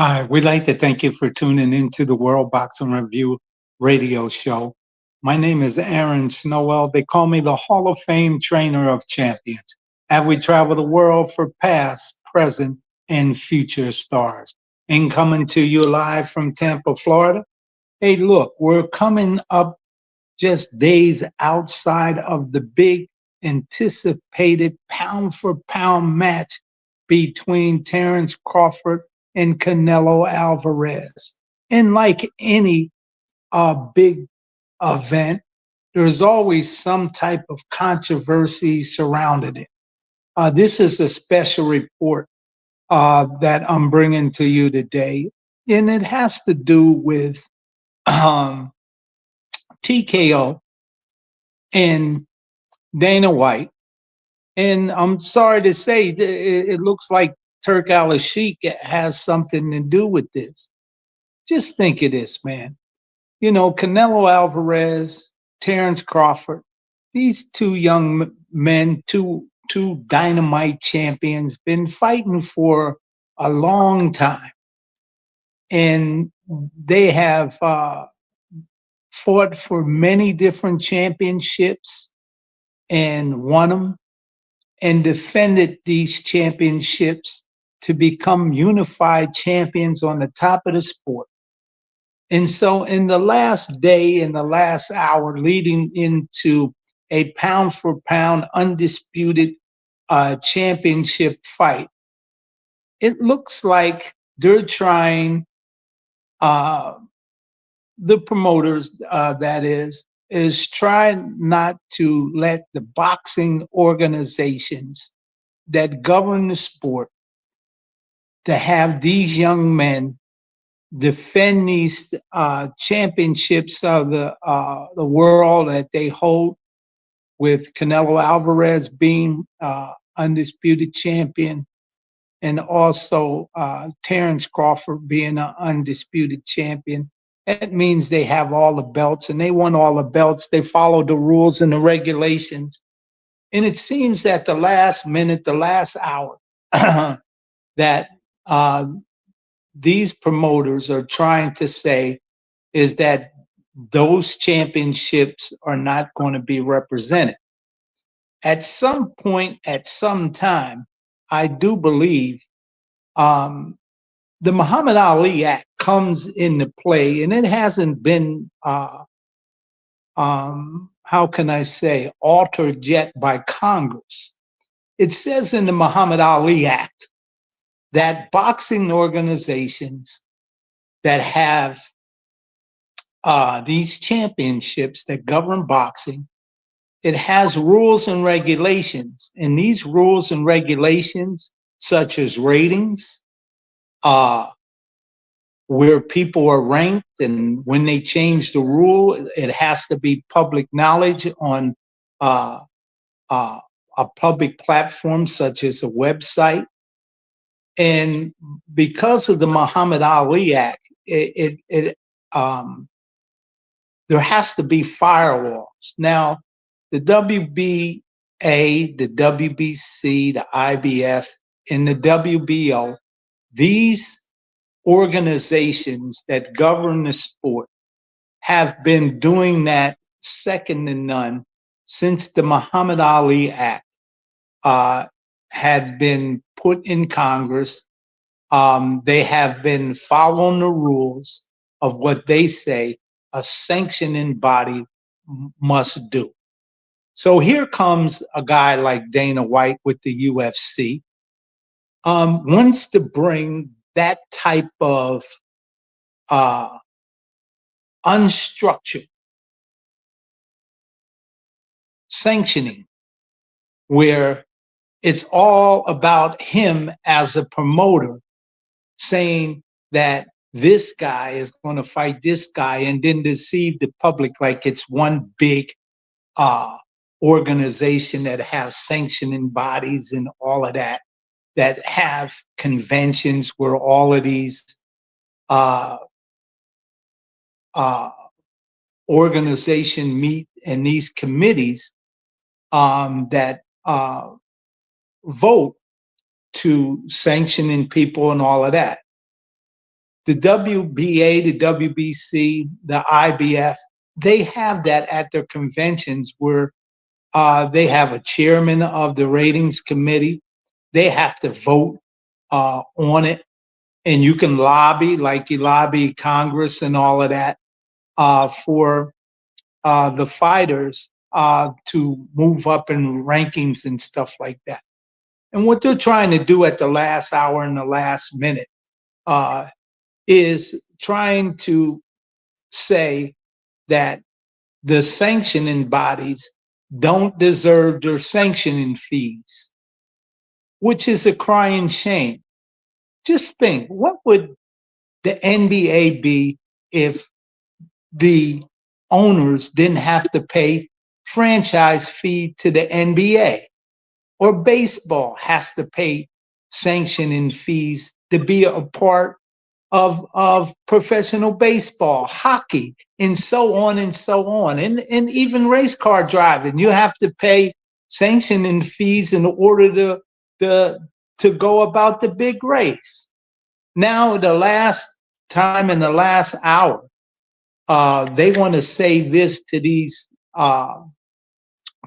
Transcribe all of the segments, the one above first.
Hi, we'd like to thank you for tuning into the World Boxing Review radio show. My name is Aaron Snowell. They call me the Hall of Fame trainer of champions. And we travel the world for past, present, and future stars. And coming to you live from Tampa, Florida. Hey, look, we're coming up just days outside of the big anticipated pound for pound match between Terence Crawford and Canelo Alvarez. And like any big event, there's always some type of controversy surrounding it. This is a special report that I'm bringing to you today, and it has to do with um, TKO and Dana White. And I'm sorry to say, it looks like Turk Al Sheikh has something to do with this. Just think of this, man. You know, Canelo Alvarez, Terence Crawford, these two young men, two dynamite champions, been fighting for a long time. And they have fought for many different championships and won them and defended these championships to become unified champions on the top of the sport. And so, in the last day, in the last hour, leading into a pound for pound undisputed championship fight, it looks like they're trying, uh, the promoters, that is trying not to let the boxing organizations that govern the sport to have these young men defend these championships of the world that they hold, with Canelo Alvarez being undisputed champion, and also Terence Crawford being an undisputed champion. That means they have all the belts, and they won all the belts. They follow the rules and the regulations. And it seems that the last minute, the last hour, that uh, these promoters are trying to say is that those championships are not going to be represented. At some point, at some time, I do believe um, the Muhammad Ali Act comes into play, and it hasn't been, how can I say, altered yet by Congress. It says in the Muhammad Ali Act that boxing organizations that have these championships that govern boxing, it has rules and regulations. And these rules and regulations, such as ratings, uh, where people are ranked, and when they change the rule, it has to be public knowledge on uh, uh, a public platform such as a website. And because of the Muhammad Ali Act, there has to be firewalls. Now, the WBA, the WBC, the IBF, and the WBO, these organizations that govern the sport have been doing that second to none since the Muhammad Ali Act uh, had been put in Congress. They have been following the rules of what they say a sanctioning body must do. So here comes a guy like Dana White with the UFC, wants to bring that type of uh, unstructured sanctioning, where it's all about him as a promoter saying that this guy is going to fight this guy, and then deceive the public like it's one big uh, organization that have sanctioning bodies and all of that, that have conventions where all of these uh, uh, organization meet, and these committees that vote to sanctioning people and all of that. The WBA, the WBC, the IBF, they have that at their conventions where they have a chairman of the ratings committee. They have to vote on it, and you can lobby like you lobby Congress and all of that for the fighters to move up in rankings and stuff like that. And what they're trying to do at the last hour and the last minute is trying to say that the sanctioning bodies don't deserve their sanctioning fees, which is a crying shame. Just think, what would the NBA be if the owners didn't have to pay franchise fee to the NBA? Or baseball has to pay sanctioning fees to be a part of professional baseball, hockey, and so on and so on. And even race car driving, you have to pay sanctioning fees in order to go about the big race. Now, the last time in the last hour, they want to say this to these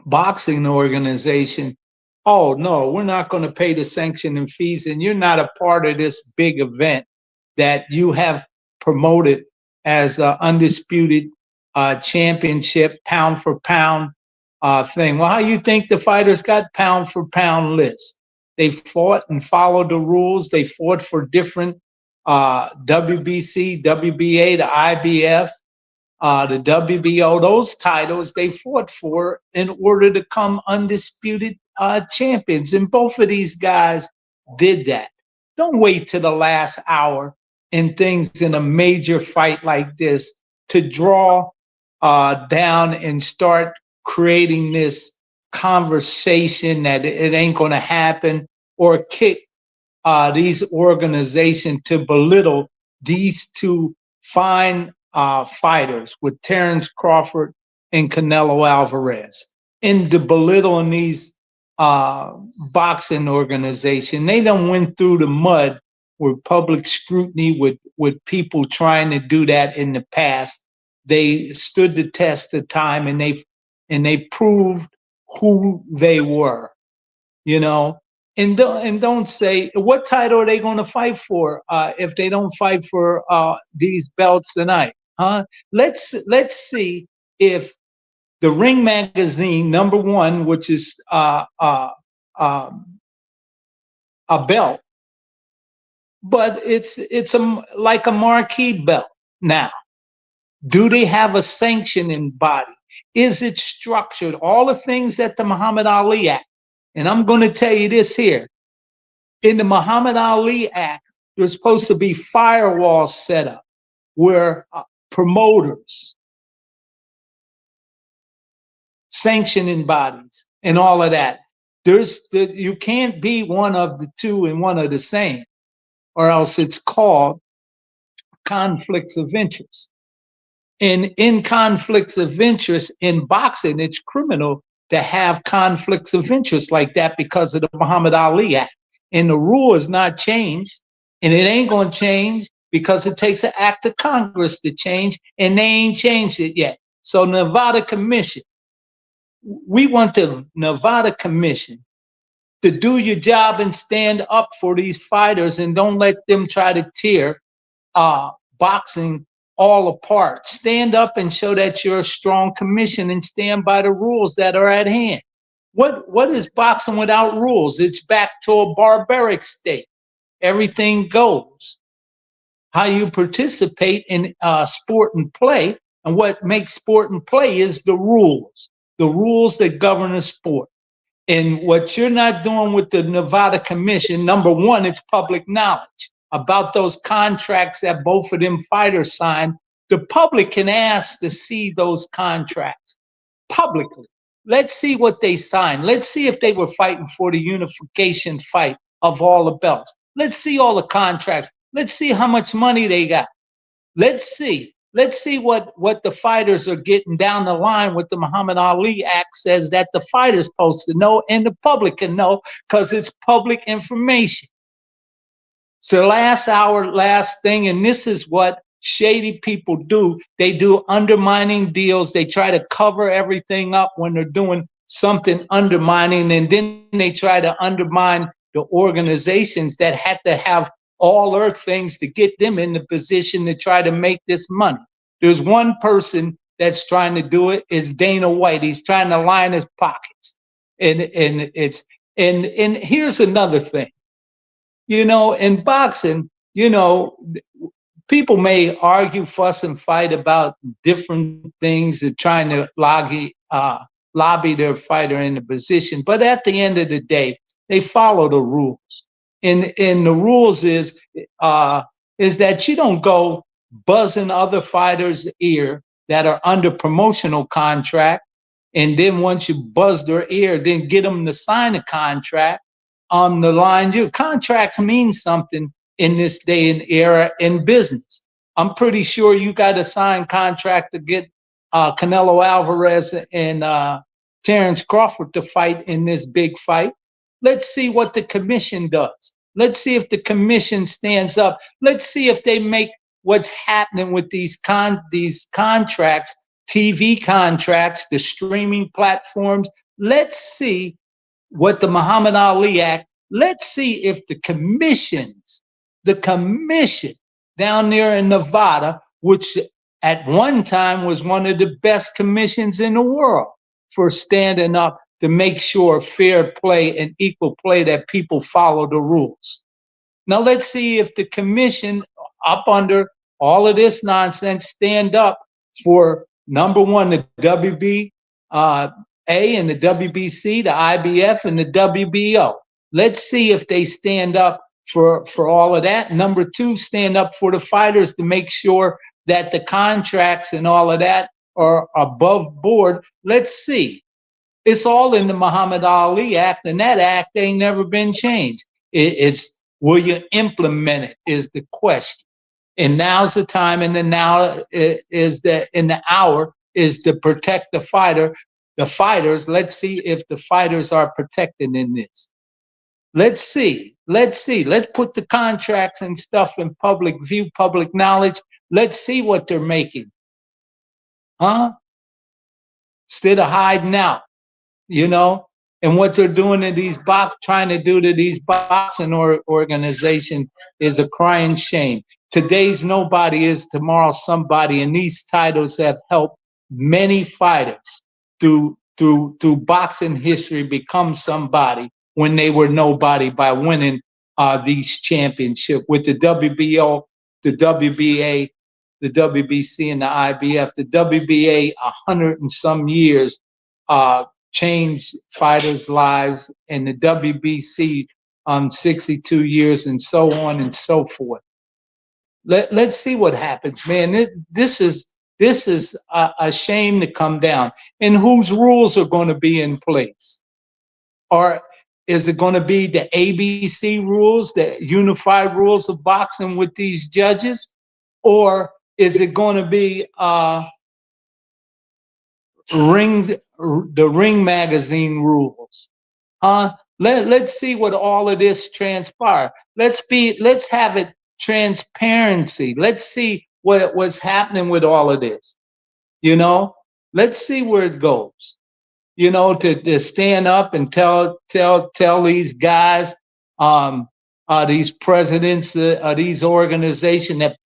boxing organizations. Oh, no, we're not going to pay the sanctioning fees, and you're not a part of this big event that you have promoted as the undisputed championship pound for pound thing. Well, how you think the fighters got pound for pound lists? They fought and followed the rules. They fought for different WBC, WBA, the IBF, the WBO, those titles they fought for in order to become undisputed champions. And both of these guys did that. Don't wait to the last hour in things in a major fight like this to draw down and start creating this conversation that it ain't going to happen, or kick these organizations to belittle these two fine fighters with Terence Crawford and Canelo Alvarez. And to belittling these boxing organization, they done went through the mud with public scrutiny, with people trying to do that in the past. They stood the test of time, and they proved who they were, you know. And don't say, what title are they going to fight for if they don't fight for these belts tonight, huh? Let's see if the Ring Magazine #1, which is a belt, but it's like a marquee belt now. Do they have a sanctioning body? Is it structured? All the things that the Muhammad Ali Act, and I'm going to tell you this here, in the Muhammad Ali Act, there's supposed to be firewalls set up where promoters, sanctioning bodies, and all of that. You can't be one of the two and one of the same, or else it's called conflicts of interest. And in conflicts of interest in boxing, it's criminal to have conflicts of interest like that because of the Muhammad Ali Act. And the rule is not changed, and it ain't going to change because it takes an act of Congress to change, and they ain't changed it yet. So Nevada Commission, we want the Nevada Commission to do your job and stand up for these fighters, and don't let them try to tear boxing all apart. Stand up and show that you're a strong commission and stand by the rules that are at hand. What is boxing without rules? It's back to a barbaric state. Everything goes. How you participate in sport and play, and what makes sport and play is the rules that govern the sport. And what you're not doing with the Nevada Commission, #1, it's public knowledge about those contracts that both of them fighters signed. The public can ask to see those contracts publicly. Let's see what they signed. Let's see if they were fighting for the unification fight of all the belts. Let's see all the contracts. Let's see how much money they got. Let's see what the fighters are getting down the line. What the Muhammad Ali Act says that the fighters supposed to know and the public can know, because it's public information. It's the last hour, last thing. And this is what shady people do. They do undermining deals. They try to cover everything up when they're doing something undermining. And then they try to undermine the organizations that had to have all earth things to get them in the position to try to make this money. There's one person that's trying to do it, is Dana White. He's trying to line his pockets. And here's another thing. In boxing, people may argue, fuss, and fight about different things and trying to lobby their fighter in the position. But at the end of the day, they follow the rules. And the rules is that you don't go buzzing other fighters' ear that are under promotional contract. And then once you buzz their ear, then get them to sign a contract on the line. Your contracts mean something in this day and era in business. I'm pretty sure you got a signed contract to get Canelo Alvarez and Terence Crawford to fight in this big fight. Let's see what the commission does. Let's see if the commission stands up. Let's see if they make what's happening with these contracts, TV contracts, the streaming platforms. Let's see what the Muhammad Ali Act, let's see if the commission down there in Nevada, which at one time was one of the best commissions in the world for standing up to make sure fair play and equal play, that people follow the rules. Now let's see if the commission, up under all of this nonsense, stand up for, number one, the WBA and the WBC, the IBF and the WBO. Let's see if they stand up for all of that. Number two, stand up for the fighters to make sure that the contracts and all of that are above board. Let's see. It's all in the Muhammad Ali Act, and that act ain't never been changed. It's will you implement it is the question. And now's the time, and the now is the in the hour is to protect the fighters. Let's see if the fighters are protected in this. Let's see. Let's put the contracts and stuff in public view, public knowledge. Let's see what they're making. Instead of hiding out, and what they're doing to trying to do to these boxing organizations is a crying shame. Today's nobody is tomorrow's somebody, and these titles have helped many fighters through boxing history become somebody when they were nobody by winning these championships with the WBO, the WBA, the WBC, and the IBF. The WBA, 100 and some years, changed fighters' lives, and the WBC, 62 years, and so on and so forth. Let's see what happens, man. This is a shame to come down. And whose rules are going to be in place? Or is it going to be the ABC rules, the unified rules of boxing with these judges? Or is it going to be the Ring magazine rules? Let's see what all of this transpire. Let's have it transparency. Let's see what's happening with all of this. Let's see where it goes. To stand up and tell these guys, these presidents, these organizations that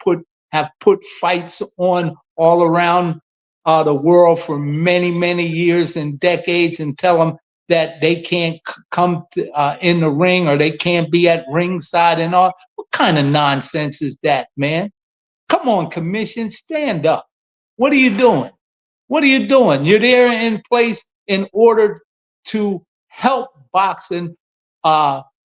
have put fights on all around the world for many, many years and decades, and tell them that they can't come in the ring, or they can't be at ringside and all. What kind of nonsense is that, man? Come on, commission, stand up. What are you doing? What are you doing? You're there in place in order to help boxing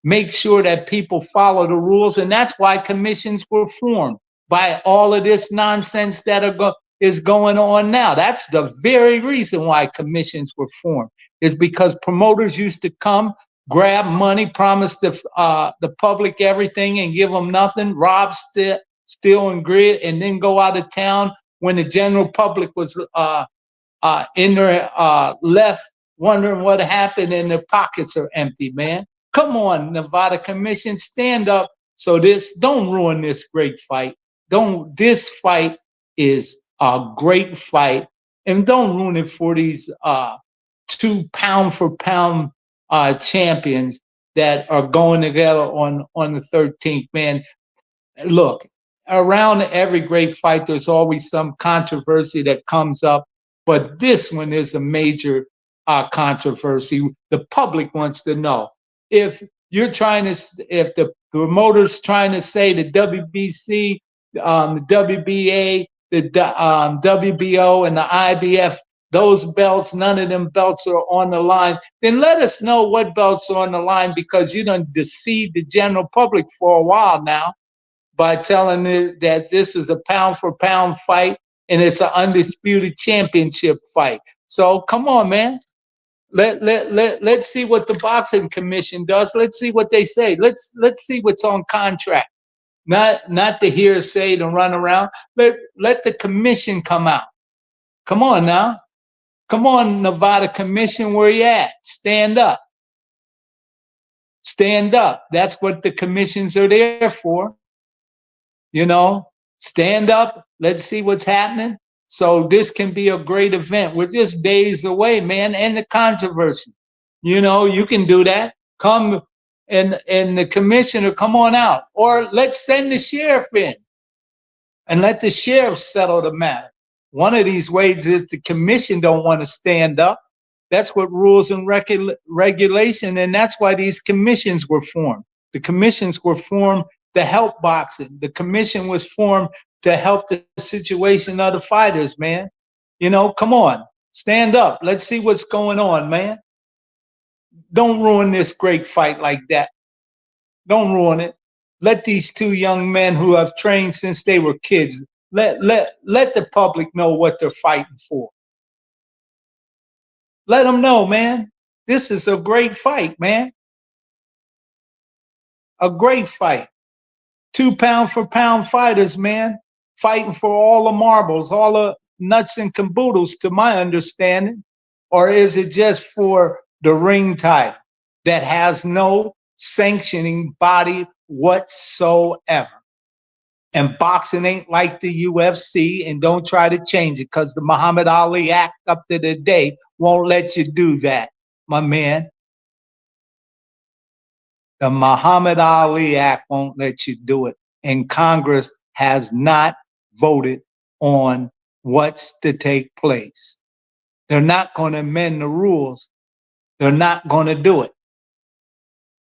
make sure that people follow the rules, and that's why commissions were formed, by all of this nonsense that is going on now. That's the very reason why commissions were formed, is because promoters used to come, grab money, promise the public everything and give them nothing, rob, steal, and grid, and then go out of town when the general public was in their left wondering what happened, and their pockets are empty, man. Come on, Nevada Commission, stand up So don't ruin this great fight. This fight is a great fight, and don't ruin it for these two pound for pound champions that are going together on the 13th. Man, look, around every great fight, there's always some controversy that comes up, but this one is a major controversy. The public wants to know if if the promoter's trying to say the WBC, the WBA, the WBO, and the IBF, those belts, none of them belts are on the line, then let us know what belts are on the line, because you done deceived the general public for a while now by telling it that this is a pound for pound fight and it's an undisputed championship fight. So come on, man. Let's see what the boxing commission does. Let's see what they say. Let's see what's on contract. Not the hearsay to run around. Let the commission come out. Come on now. Come on, Nevada Commission, where you at? Stand up. Stand up. That's what the commissions are there for. You know, stand up. Let's see what's happening. So this can be a great event. We're just days away, man. And the controversy. You know, you can do that. Come and the commissioner, come on out. Or let's send the sheriff in and let the sheriff settle the matter. One of these ways is the commission don't want to stand up. That's what rules and regulation, and that's why these commissions were formed. The commissions were formed to help boxing. The commission was formed to help the situation of the fighters, man. You know, come on, stand up. Let's see what's going on, man. Don't ruin this great fight like that. Don't ruin it. Let these two young men who have trained since they were kids, let the public know what they're fighting for. Let them know, man. This is a great fight, man. A great fight. 2 pound for pound fighters, man, fighting for all the marbles, all the nuts and caboodles, to my understanding. Or is it just for the ring title that has no sanctioning body whatsoever? And boxing ain't like the UFC, and don't try to change it, because the Muhammad Ali Act up to the day won't let you do that, my man. The Muhammad Ali Act won't let you do it. And Congress has not voted on what's to take place. They're not going to amend the rules. They're not going to do it.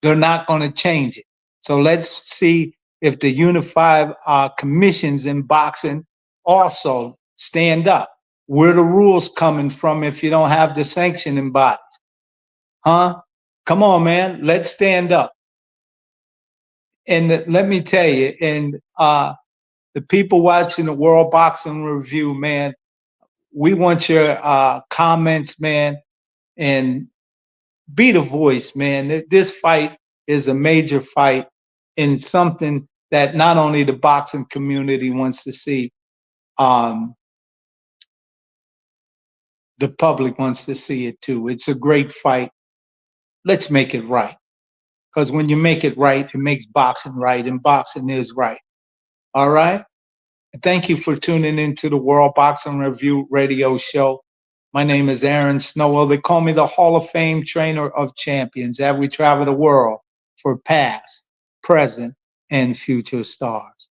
They're not going to change it. So let's see if the unified commissions in boxing also stand up. Where the rules coming from if you don't have the sanctioning bodies? Huh? Come on, man. Let's stand up. And let me tell you, and the people watching the World Boxing Review, man, we want your comments, man, and be the voice, man. This fight is a major fight, and something that not only the boxing community wants to see, the public wants to see it too. It's a great fight. Let's make it right. Because when you make it right, it makes boxing right, and boxing is right. All right? Thank you for tuning into the World Boxing Review radio show. My name is Aaron Snowell. They call me the Hall of Fame trainer of champions as we travel the world for past, present, and future stars.